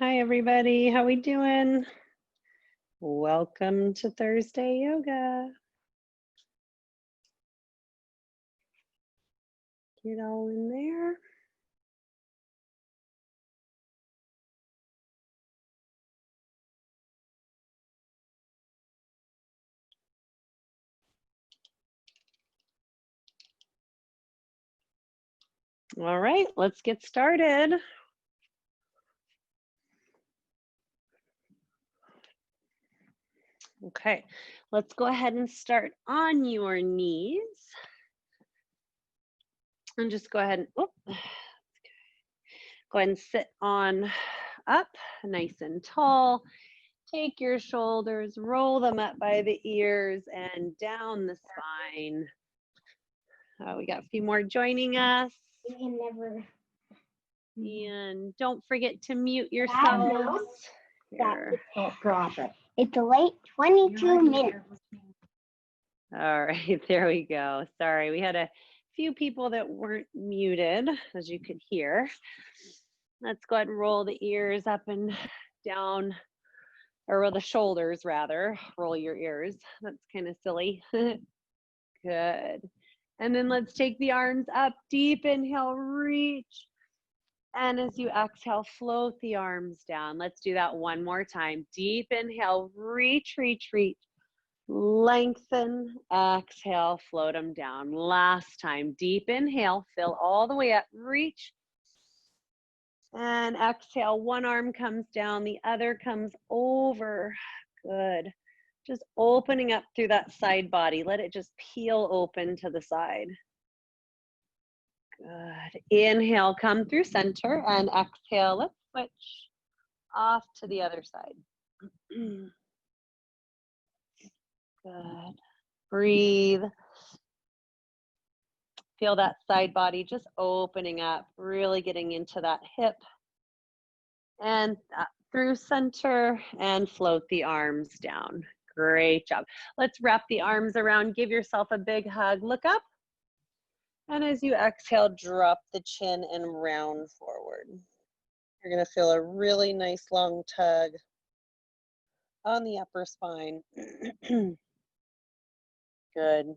Hi, everybody. How we doing? Welcome to Thursday Yoga. Get all in there. All right, let's get started. Okay, let's go ahead and start on your knees. And just go ahead and go ahead and sit on up, nice and tall. Take your shoulders, roll them up by the ears and down the spine. We got a few more joining us. And don't forget to mute yourselves. It's a late 22 minutes. All right, there we go. Sorry, we had a few people that weren't muted, as you could hear. Let's go ahead and roll the ears up and down, or roll the shoulders rather. Roll your ears. That's kind of silly. Good. And then let's take the arms up. Deep inhale, reach. And as you exhale, float the arms down. Let's do that one more time. Deep inhale, reach, reach, reach. Lengthen, exhale, float them down. Last time, deep inhale, fill all the way up, reach. And exhale, one arm comes down, the other comes over. Good. Just opening up through that side body. Let it just peel open to the side. Good. Inhale, come through center, and exhale, let's switch off to the other side. Good. Breathe. Feel that side body just opening up, really getting into that hip. And through center and float the arms down. Great job. Let's wrap the arms around. Give yourself a big hug. Look up. And as you exhale, drop the chin and round forward. You're going to feel a really nice long tug on the upper spine. Good.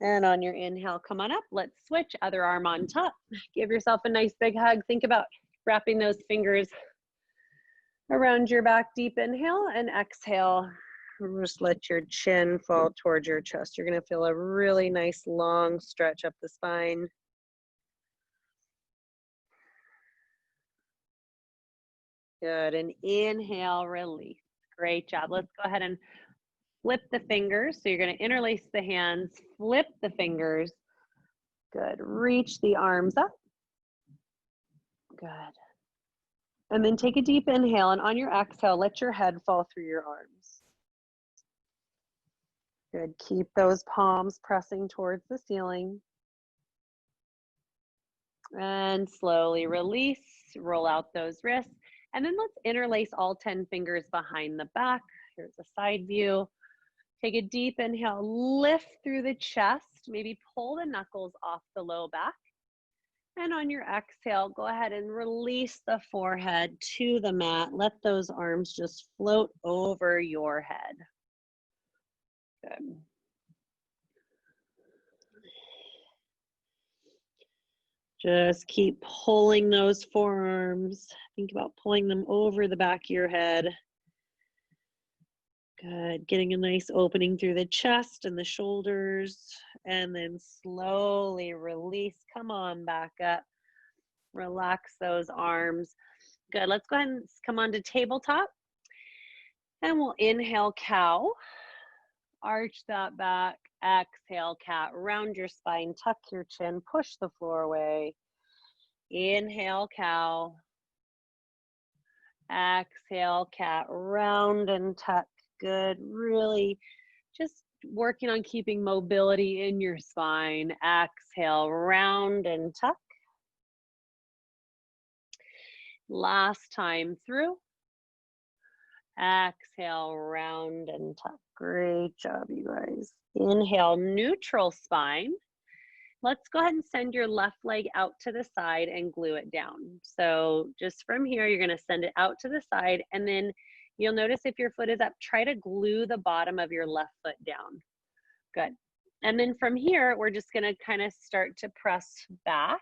And on your inhale, come on up. Let's switch. Other arm on top. Give yourself a nice big hug. Think about wrapping those fingers around your back. Deep inhale and exhale. Just let your chin fall towards your chest. You're going to feel a really nice long stretch up the spine. Good. And inhale, release. Great job. Let's go ahead and flip the fingers. So you're going to interlace the hands, flip the fingers. Good. Reach the arms up. Good. And then take a deep inhale, and on your exhale, let your head fall through your arms. Good. Keep those palms pressing towards the ceiling. And slowly release, roll out those wrists. And then let's interlace all 10 fingers behind the back. Here's a side view. Take a deep inhale, lift through the chest, maybe pull the knuckles off the low back. And on your exhale, go ahead and release the forehead to the mat. Let those arms just float over your head. Good. Just keep pulling those forearms. Think about pulling them over the back of your head. Good. Getting a nice opening through the chest and the shoulders. And then slowly release. Come on back up. Relax those arms. Good. Let's go ahead and come on to tabletop. And we'll inhale, cow. Arch that back. Exhale, cat. Round your spine. Tuck your chin. Push the floor away. Inhale, cow. Exhale, cat. Round and tuck. Good. Really just working on keeping mobility in your spine. Exhale, round and tuck. Last time through. Exhale, round and tuck. Great job, you guys. Inhale, neutral spine. let's go ahead and send your left leg out to the side and glue it down. So just from here, you're going to send it out to the side, and then you'll notice if your foot is up, try to glue the bottom of your left foot down. Good. And then from here, we're just going to kind of start to press back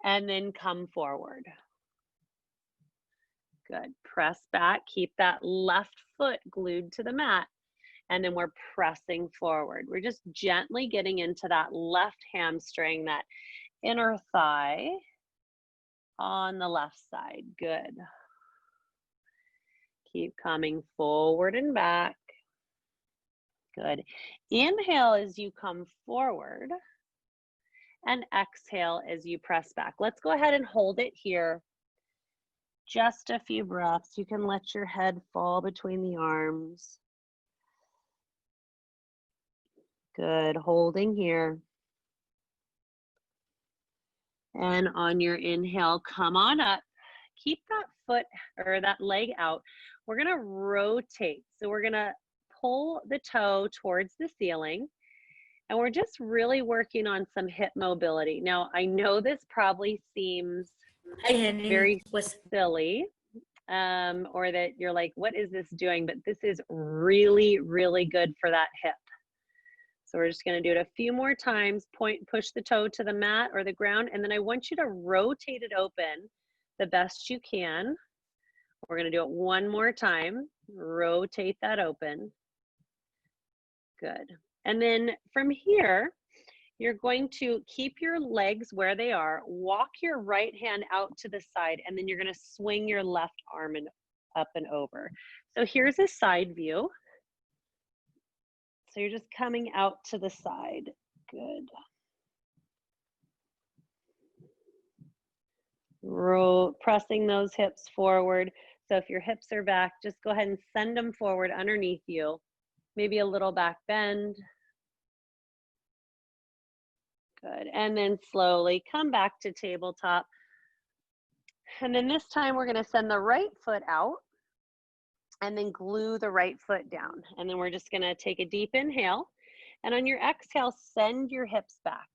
and then come forward. Good. Press back, keep that left foot glued to the mat. And then we're pressing forward. We're just gently getting into that left hamstring, that inner thigh on the left side. Good. Keep coming forward and back. Good. Inhale as you come forward and exhale as you press back. Let's go ahead and hold it here. Just a few breaths. You can let your head fall between the arms. Good, holding here. And on your inhale, come on up. Keep that foot or that leg out. We're gonna rotate. So we're gonna pull the toe towards the ceiling. And we're just really working on some hip mobility. Now, I know this probably seems very silly, or that you're like, what is this doing? But this is really, really good for that hip. So we're just going to do it a few more times. Push the toe to the mat or the ground, and then I want you to rotate it open the best you can. We're going to do it one more time. Rotate that open. Good. And then from here, you're going to keep your legs where they are, walk your right hand out to the side, and then you're going to swing your left arm up and over. So here's a side view. So you're just coming out to the side. Good. Pressing those hips forward. So if your hips are back, just go ahead and send them forward underneath you. Maybe a little back bend. Good. And then slowly come back to tabletop. And then this time we're going to send the right foot out and then glue the right foot down. And then we're just going to take a deep inhale. And on your exhale, send your hips back.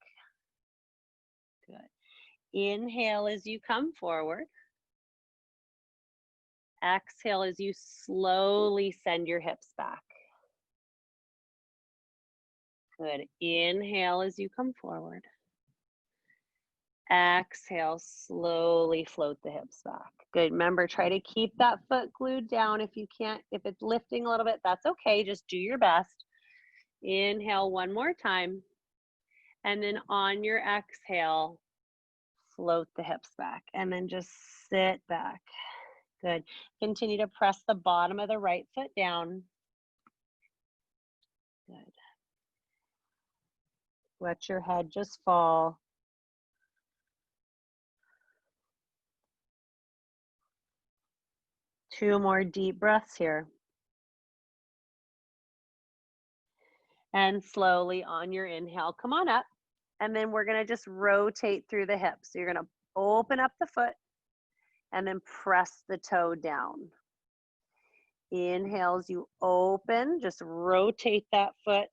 Good. Inhale as you come forward. Exhale as you slowly send your hips back. Good. Inhale as you come forward. Exhale, slowly float the hips back. Good. Remember, try to keep that foot glued down. If you can't, if it's lifting a little bit, that's okay. Just do your best. Inhale one more time. And then on your exhale, float the hips back. And then just sit back. Good. Continue to press the bottom of the right foot down. Good. Let your head just fall. Two more deep breaths here. And slowly on your inhale, come on up. And then we're going to just rotate through the hips. So you're going to open up the foot and then press the toe down. Inhale as you open, just rotate that foot.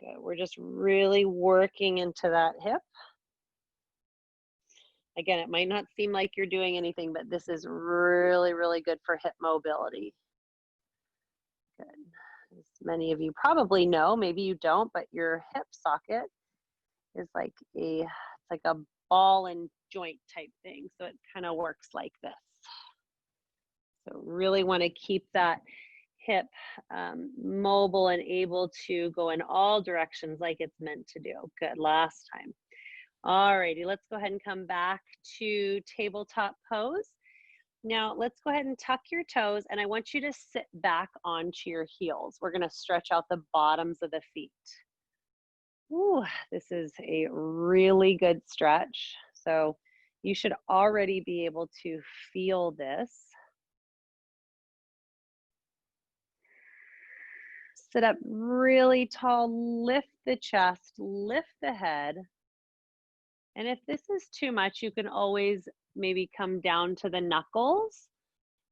Good. We're just really working into that hip. Again, it might not seem like you're doing anything, but this is really, really good for hip mobility. Good. As many of you probably know, maybe you don't, but your hip socket is like it's like a ball and joint type thing. So it kind of works like this. So really want to keep that hip mobile and able to go in all directions like it's meant to do. Good. Last time. Alrighty, let's go ahead and come back to tabletop pose. Now let's go ahead and tuck your toes, and I want you to sit back onto your heels. We're going to stretch out the bottoms of the feet. Ooh, this is a really good stretch. So you should already be able to feel this. Sit up really tall, lift the chest, lift the head. And if this is too much, you can always maybe come down to the knuckles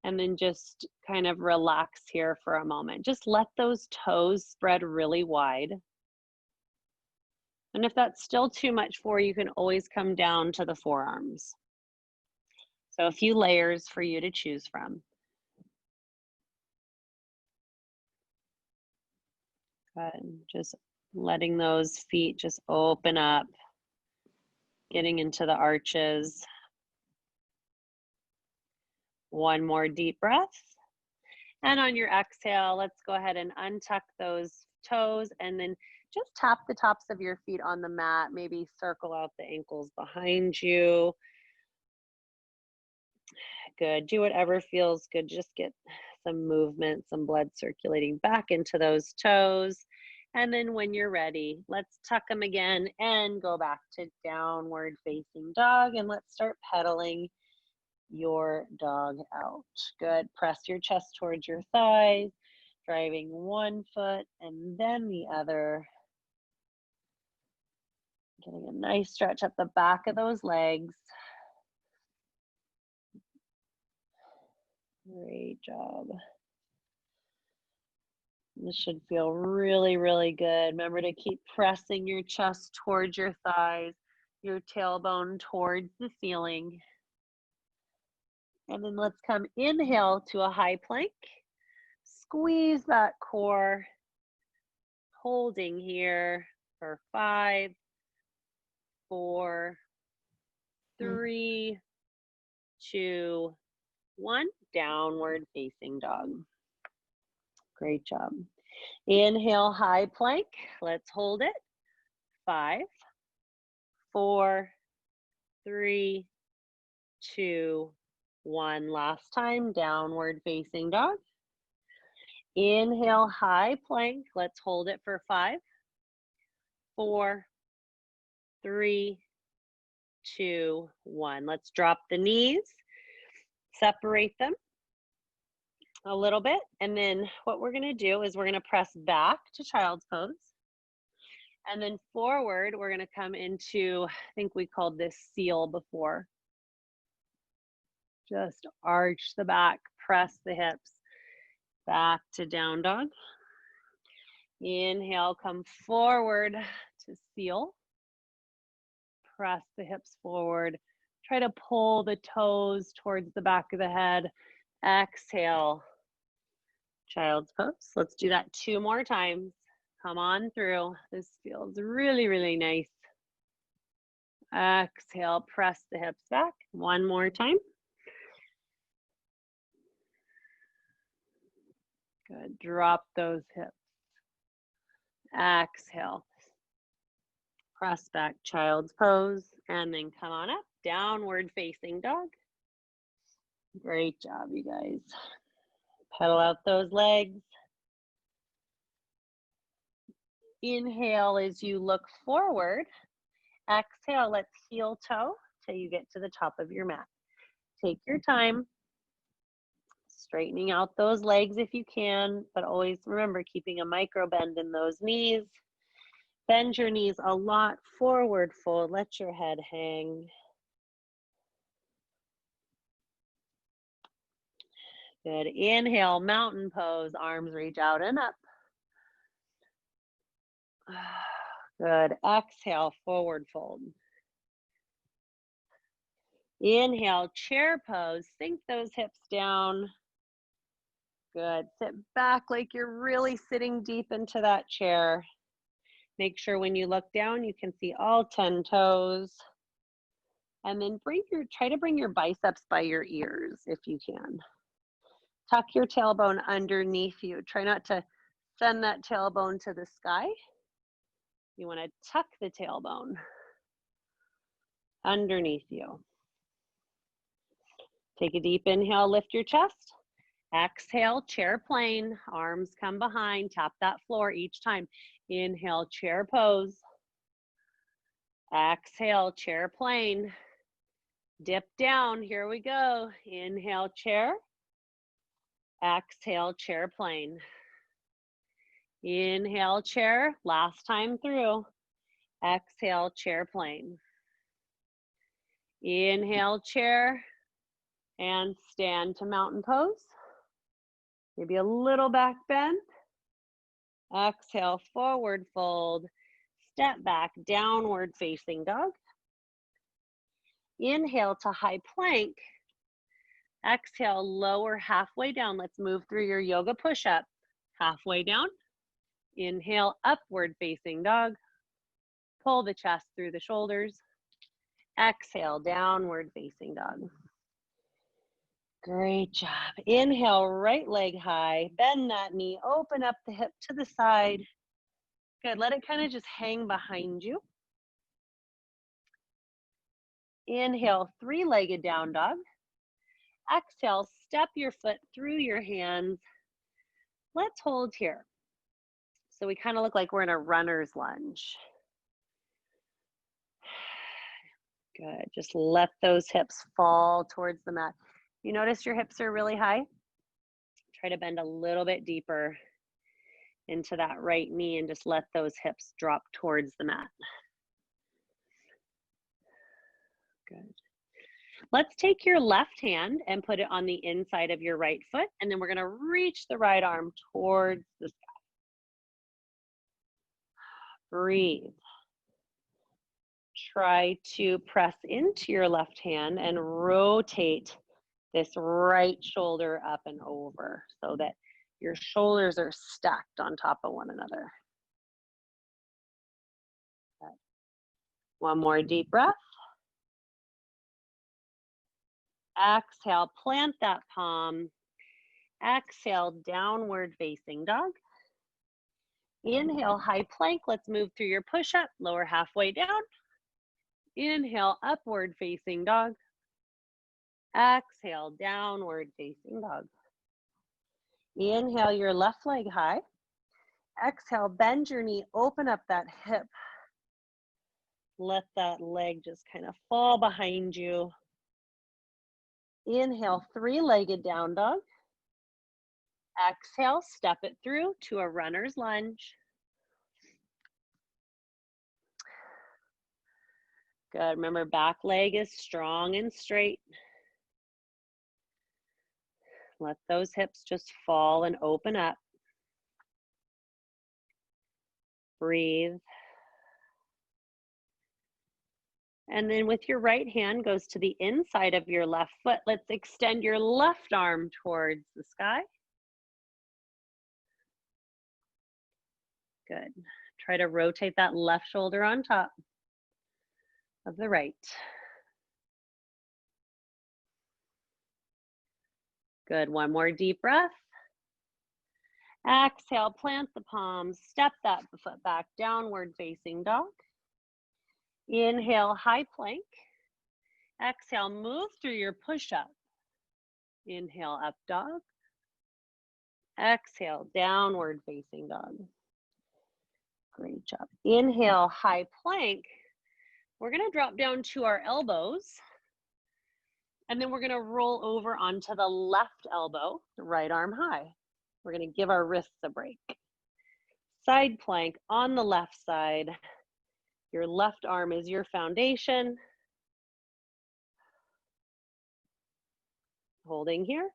and then just kind of relax here for a moment. Just let those toes spread really wide. And if that's still too much for you, you can always come down to the forearms. So a few layers for you to choose from. Good. Just letting those feet just open up, getting into the arches. One more deep breath. And on your exhale, let's go ahead and untuck those toes and then just tap the tops of your feet on the mat. Maybe circle out the ankles behind you. Good. Do whatever feels good. Just get some movement, some blood circulating back into those toes. And then when you're ready, let's tuck them again and go back to downward facing dog. And let's start pedaling your dog out. Good. Press your chest towards your thighs, driving one foot and then the other. Getting a nice stretch up the back of those legs. Great job. This should feel really, really good. Remember to keep pressing your chest towards your thighs, your tailbone towards the ceiling. And then let's come inhale to a high plank. Squeeze that core. Holding here for 5, 4, 3, 2, 1. Downward facing dog. Great job. Inhale, high plank. Let's hold it. 5, 4, 3, 2, 1. Last time, downward facing dog. Inhale, high plank. Let's hold it for 5, 4, 3, 2, 1. Let's drop the knees, separate them a little bit. And then what we're going to do is we're going to press back to child's pose. And then forward, we're going to come into, I think we called this seal before. Just arch the back, press the hips. Back to down dog. Inhale, come forward to seal. Press the hips forward. Try to pull the toes towards the back of the head. Exhale, child's pose. Let's do that 2 more times. Come on through. This feels really, really nice. Exhale, press the hips back. 1 more time. Good. Drop those hips. Exhale. Press back, child's pose, and then come on up. Downward facing dog. Great job, you guys. Pedal out those legs. Inhale as you look forward. Exhale, let's heel toe till you get to the top of your mat. Take your time. Straightening out those legs if you can, but always remember keeping a micro bend in those knees. Bend your knees a lot, forward fold, let your head hang. Good. Inhale, mountain pose, arms reach out and up. Good. Exhale, forward fold. Inhale, chair pose, sink those hips down. Good. Sit back like you're really sitting deep into that chair. Make sure when you look down, you can see all 10 toes. And then try to bring your biceps by your ears if you can. Tuck your tailbone underneath you. Try not to send that tailbone to the sky. You want to tuck the tailbone underneath you. Take a deep inhale, lift your chest. Exhale, chair plane, arms come behind, tap that floor each time. Inhale, chair pose. Exhale, chair plane. Dip down, here we go. Inhale, chair. Exhale, chair plane. Inhale, chair, last time through. Exhale, chair plane. Inhale, chair, and stand to mountain pose. Maybe a little back bend. Exhale, forward fold. step back, downward facing dog. Inhale to high plank. Exhale, lower halfway down. Let's move through your yoga push-up. Halfway down. Inhale, upward facing dog. Pull the chest through the shoulders. Exhale, downward facing dog. Great job. Inhale, right leg high. Bend that knee. Open up the hip to the side. Good. Let it kind of just hang behind you. Inhale, three-legged down dog. Exhale, step your foot through your hands. Let's hold here. So we kind of look like we're in a runner's lunge. Good. Just let those hips fall towards the mat. You notice your hips are really high? Try to bend a little bit deeper into that right knee and just let those hips drop towards the mat. Good. Let's take your left hand and put it on the inside of your right foot, and then we're going to reach the right arm towards the sky. Breathe. Try to press into your left hand and rotate this right shoulder up and over so that your shoulders are stacked on top of one another. Good. One more deep breath. Exhale, plant that palm. Exhale, downward facing dog. Inhale, high plank. Let's move through your push-up, lower halfway down. Inhale, upward facing dog. Exhale, downward facing dog. Inhale, your left leg high. Exhale, bend your knee, open up that hip. Let that leg just kind of fall behind you. Inhale, three-legged down dog. Exhale, step it through to a runner's lunge. Good. Remember, back leg is strong and straight. Let those hips just fall and open up. Breathe. And then with your right hand goes to the inside of your left foot. Let's extend your left arm towards the sky. Good. Try to rotate that left shoulder on top of the right. Good. One more deep breath. Exhale, plant the palms, step that foot back, downward facing dog. Inhale, high plank. Exhale, move through your push-up. Inhale, up dog. Exhale, downward facing dog. Great job. Inhale, high plank. We're going to drop down to our elbows. And then we're going to roll over onto the left elbow, right arm high. We're going to give our wrists a break. Side plank on the left side. Your left arm is your foundation. Holding here.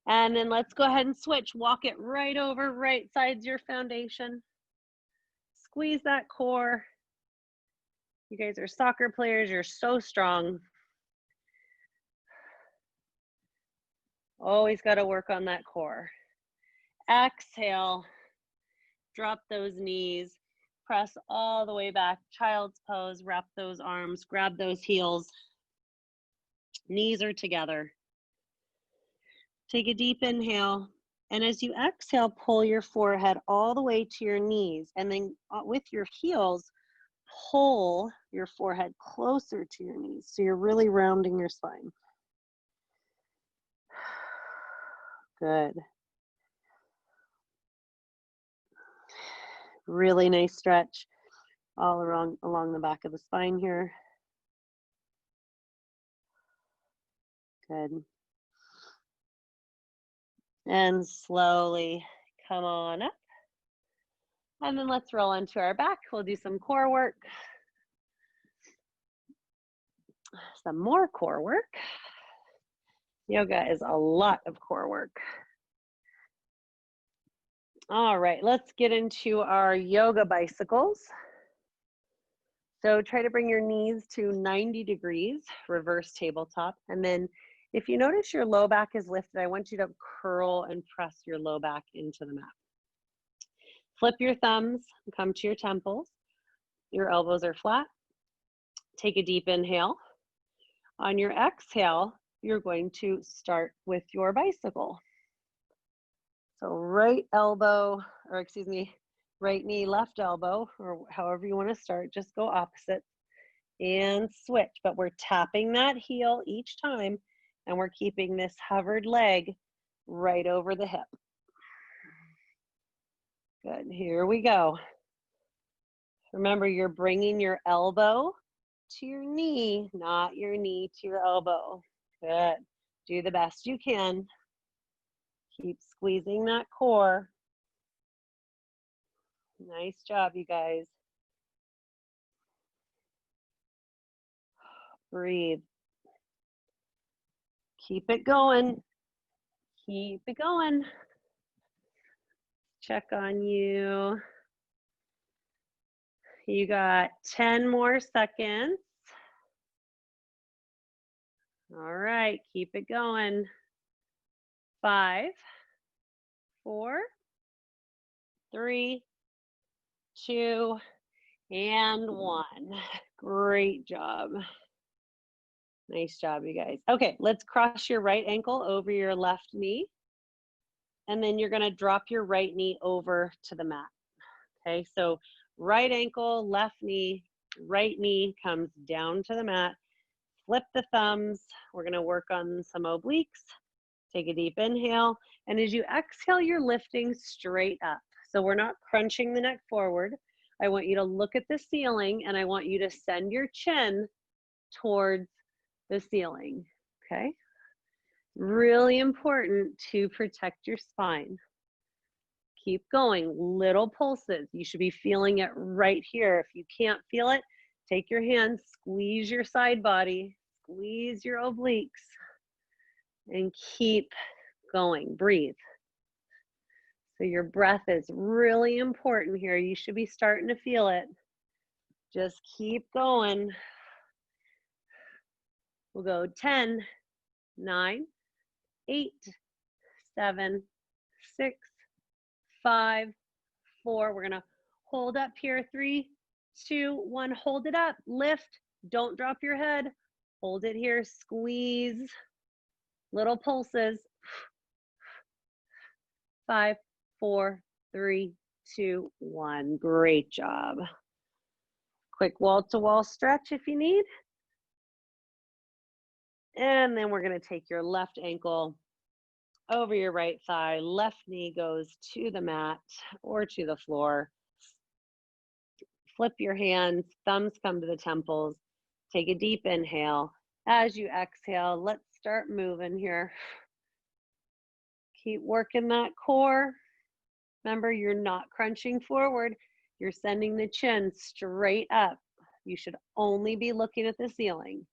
And then let's go ahead and switch. Walk it right over. Right side's your foundation. Squeeze that core. You guys are soccer players. You're so strong. Always got to work on that core. Exhale. Drop those knees. Press all the way back. Child's pose. Wrap those arms. Grab those heels. Knees are together. Take a deep inhale. And as you exhale, pull your forehead all the way to your knees. And then with your heels, pull your forehead closer to your knees. So you're really rounding your spine. Good. Really nice stretch all along the back of the spine here. Good. And slowly come on up. And then let's roll onto our back. We'll do some core work. Some more core work. Yoga is a lot of core work. All right, let's get into our yoga bicycles. So try to bring your knees to 90 degrees, reverse tabletop. And then if you notice your low back is lifted, I want you to curl and press your low back into the mat. Flip your thumbs, come to your temples. Your elbows are flat. Take a deep inhale. On your exhale, you're going to start with your bicycle. So right elbow, or excuse me, right knee, left elbow, or however you want to start, just go opposite and switch. But we're tapping that heel each time, and we're keeping this hovered leg right over the hip. Good, here we go. Remember, you're bringing your elbow to your knee, not your knee to your elbow. Good, do the best you can. Keep squeezing that core. Nice job, you guys. Breathe. Keep it going. Keep it going. Check on you. You got 10 more seconds. All right, keep it going. 5, 4, 3, 2, and 1. Great job. Nice job, you guys. Okay, let's cross your right ankle over your left knee. And then you're gonna drop your right knee over to the mat. Okay, so right ankle, left knee, right knee comes down to the mat. Flip the thumbs. We're gonna work on some obliques. Take a deep inhale. And as you exhale, you're lifting straight up. So we're not crunching the neck forward. I want you to look at the ceiling, and I want you to send your chin towards the ceiling, okay? Really important to protect your spine. Keep going, little pulses. You should be feeling it right here. If you can't feel it, take your hands, squeeze your side body, squeeze your obliques, and keep going. Breathe. So your breath is really important here. You should be starting to feel it. Just keep going. We'll go 10, 9, 8, 7, 6, 5, 4. We're gonna hold up here. 3, 2, 1. Hold it up. Lift. Don't drop your head. Hold it here. Squeeze. Little pulses. 5, 4, 3, 2, 1. Great job. Quick wall-to-wall stretch if you need. And then we're going to take your left ankle over your right thigh. Left knee goes to the mat or to the floor. Flip your hands, thumbs come to the temples. Take a deep inhale. As you exhale, let's start moving here. Keep working that core. Remember, you're not crunching forward. You're sending the chin straight up. You should only be looking at the ceiling.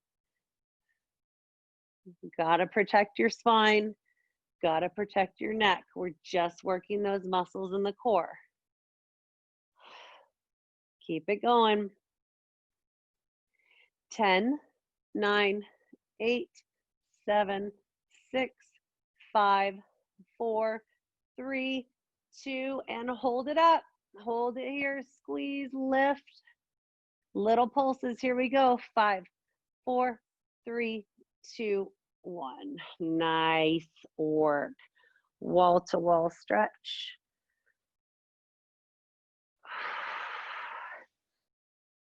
You gotta protect your spine. Gotta protect your neck. We're just working those muscles in the core. Keep it going. 10, 9, 8, 7, 6, 5, 4, 3, 2, and hold it up. Hold it here, squeeze, lift. Little pulses, here we go. 5, 4, 3, 2, 1. Nice work. Wall to wall stretch.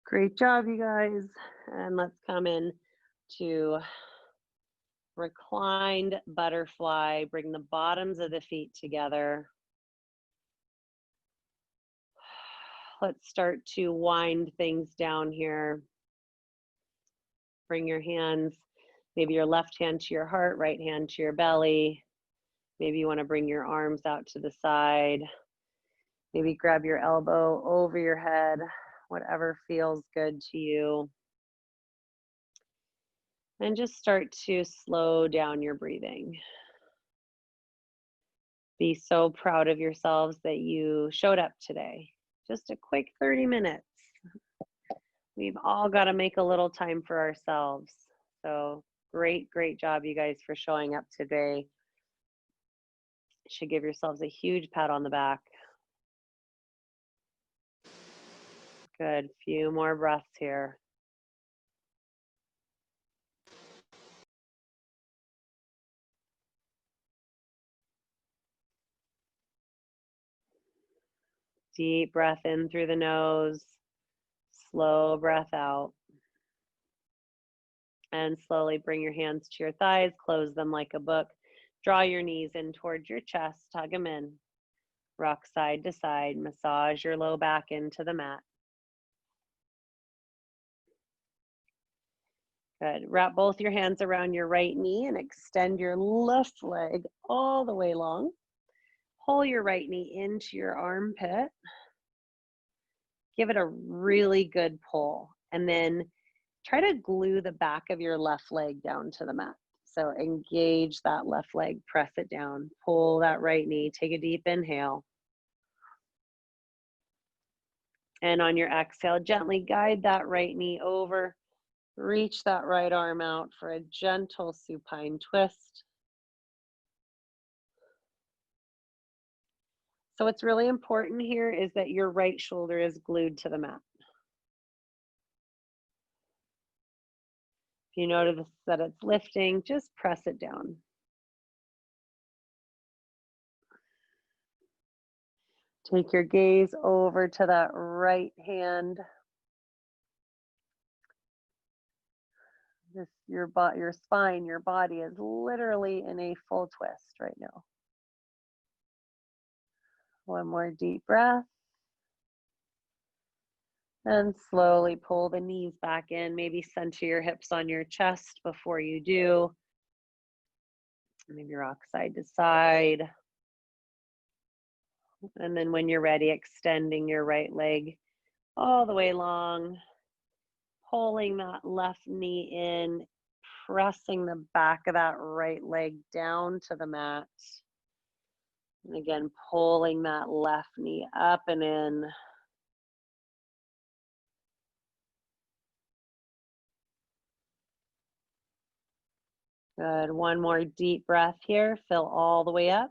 Great job, you guys. And let's come in to reclined butterfly. Bring the bottoms of the feet together. Let's start to wind things down here. Bring your hands, maybe your left hand to your heart, right hand to your belly. Maybe you want to bring your arms out to the side. Maybe grab your elbow over your head, whatever feels good to you. And just start to slow down your breathing. Be so proud of yourselves that you showed up today. Just a quick 30 minutes. We've all got to make a little time for ourselves. So great job, you guys, for showing up today. You should give yourselves a huge pat on the back. Good. Few more breaths here. Deep breath in through the nose. Slow breath out. And slowly bring your hands to your thighs. Close them like a book. Draw your knees in towards your chest. Tug them in. Rock side to side. Massage your low back into the mat. Good. Wrap both your hands around your right knee and extend your left leg all the way long. Pull your right knee into your armpit. Give it a really good pull. And then try to glue the back of your left leg down to the mat. So engage that left leg, press it down, pull that right knee, take a deep inhale. And on your exhale, gently guide that right knee over. Reach that right arm out for a gentle supine twist. So what's really important here is that your right shoulder is glued to the mat. If you notice that it's lifting, just press it down. Take your gaze over to that right hand. Your spine, your body is literally in a full twist right now. One more deep breath. And slowly pull the knees back in. Maybe center your hips on your chest before you do. Maybe rock side to side. And then when you're ready, extending your right leg all the way long. Pulling that left knee in. Pressing the back of that right leg down to the mat. And again, pulling that left knee up and in. Good. One more deep breath here. Fill all the way up.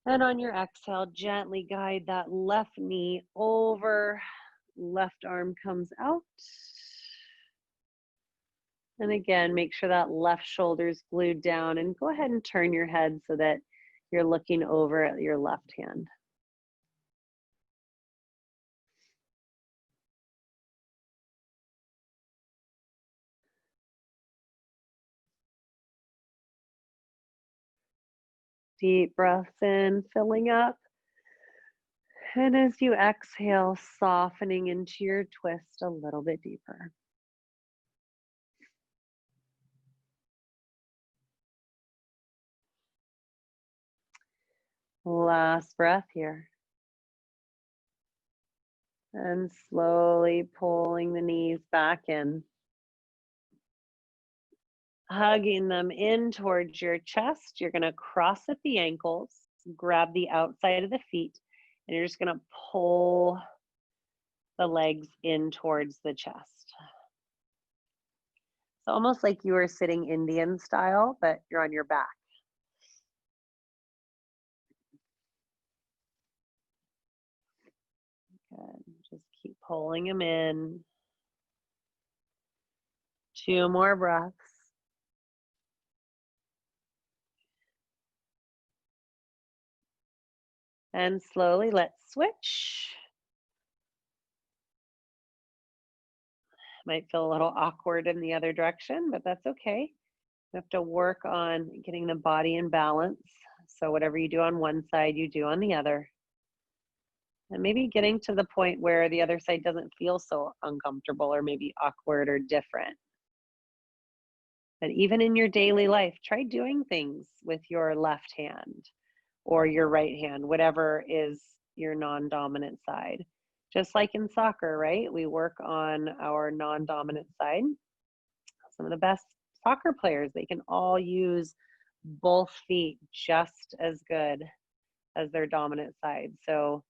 And on your exhale, gently guide that left knee over. Left arm comes out. And again, make sure that left shoulder is glued down, and go ahead and turn your head so that you're looking over at your left hand. Deep breaths in, filling up. And as you exhale, softening into your twist a little bit deeper. Last breath here. And slowly pulling the knees back in. Hugging them in towards your chest. You're going to cross at the ankles, grab the outside of the feet, and you're just going to pull the legs in towards the chest. So almost like you are sitting Indian style, but you're on your back. Good. Just keep pulling them in. 2 more breaths. And slowly let's switch. Might feel a little awkward in the other direction, but that's okay. You have to work on getting the body in balance. So whatever you do on one side, you do on the other. And maybe getting to the point where the other side doesn't feel so uncomfortable or maybe awkward or different. But even in your daily life, try doing things with your left hand or your right hand, whatever is your non-dominant side. Just like in soccer, right? We work on our non-dominant side. Some of the best soccer players, they can all use both feet just as good as their dominant side. So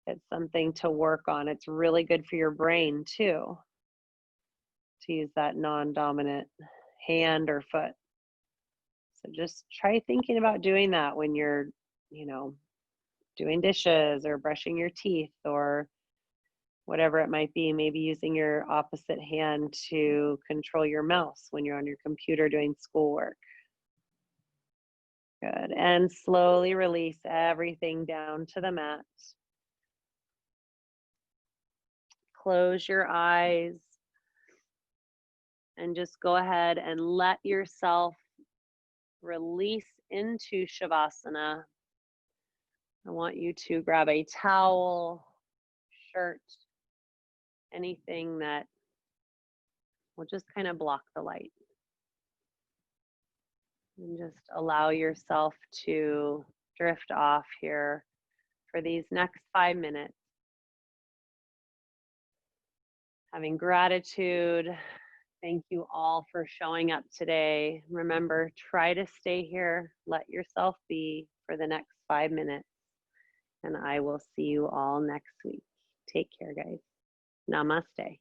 It's something to work on. It's really good for your brain too, to use that non-dominant hand or foot. So just try thinking about doing that when you're, doing dishes or brushing your teeth or whatever it might be. Maybe using your opposite hand to control your mouse when you're on your computer doing schoolwork. Good. And slowly release everything down to the mat. Close your eyes and just go ahead and let yourself release into Shavasana. I want you to grab a towel, shirt, anything that will just kind of block the light. And just allow yourself to drift off here for these next 5 minutes. Having gratitude. Thank you all for showing up today. Remember, try to stay here. Let yourself be for the next 5 minutes. And I will see you all next week. Take care, guys. Namaste.